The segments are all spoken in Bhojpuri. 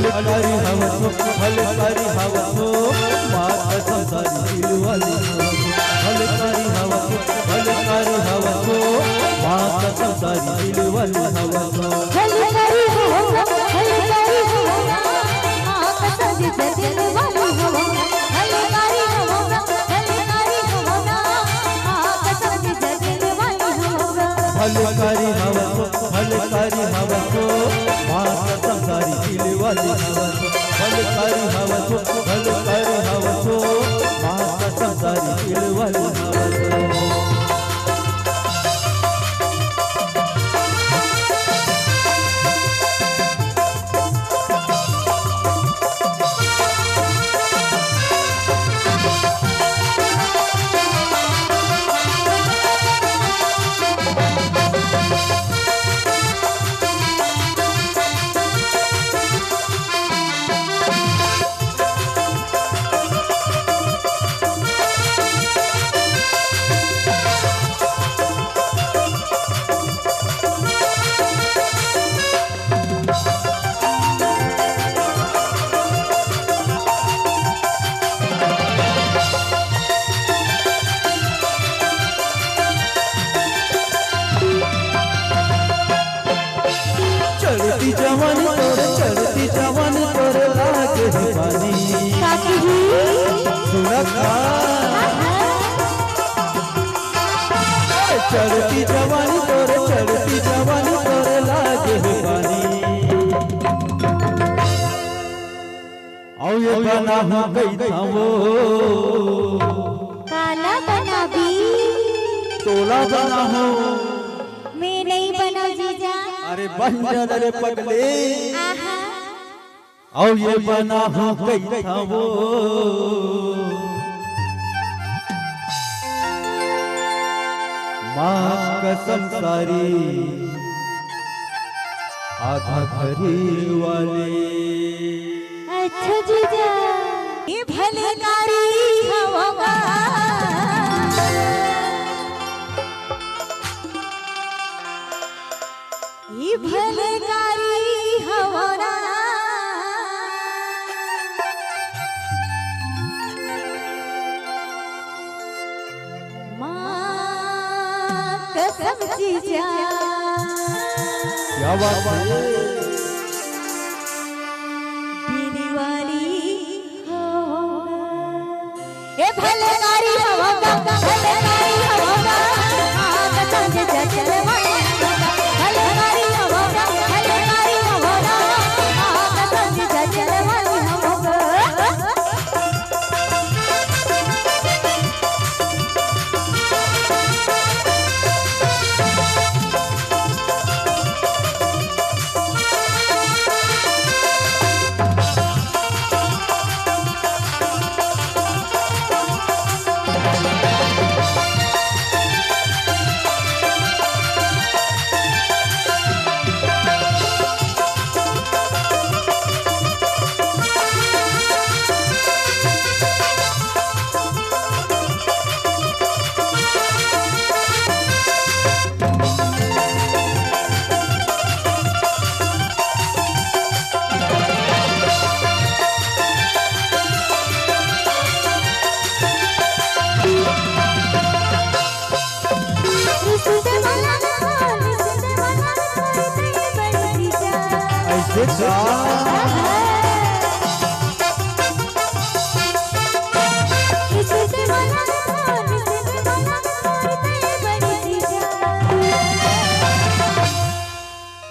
हलकारी हवसो हलकारी हवसो माता संसारी दिलवाली हलकारी हवसो हलकारी हवसो माता संसारी दिलवाली हवसो हलकारी हवसो हलकारी हवसो माता संसारी दिलवाली हवसो हलकारी हवसो हलकारी हवसो माता संसारी दिलवाली हवसो हलकारी हवसो हलकारी हवसो माता संसारी दिलवाली हवसो हलकारी हवसो हलकारी हवसो माता संसारी दिलवाली हवसो चढ़ती जवानी तोर लागे दीवानी सुनखा चढ़ती जवानी तोर लागे दीवानी आओ ये बना हो गई था वो काला बना भी तोला बना हो मैं नहीं बना जीजा अरे बन जा रे पगले आओ ये बना हो गई था वो माँ कसम सारी आधा घरी वाले अच्छा जीजा ये भले कारी हवा ये भले कारी हवा कसम जीजा क्या बात है दिलवाली ये भले कारी हवा भले कारी हवा कसम जीजा दिलवाली भले कारी हवा भले कारी हवा कसम जीजा दिलवाली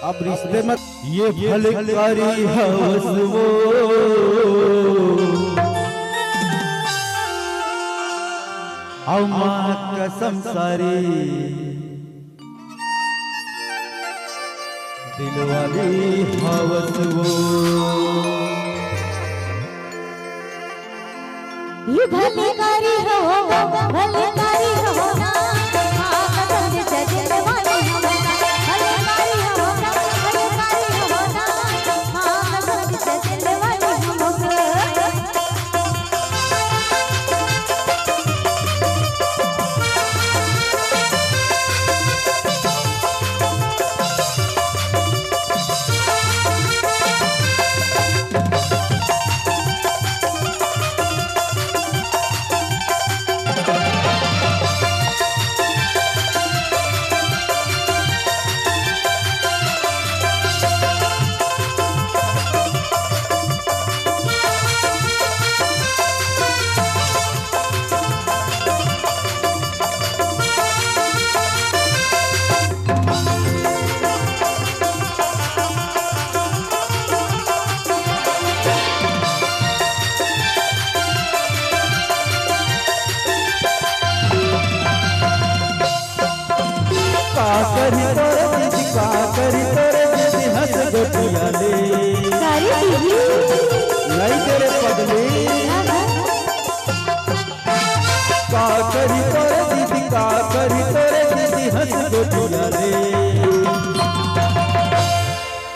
अब रिश्ते मत ये फलकारी हवस वो आओ माँ कसम सारी दिलवाली हवस वो ये भले कारी हवा भले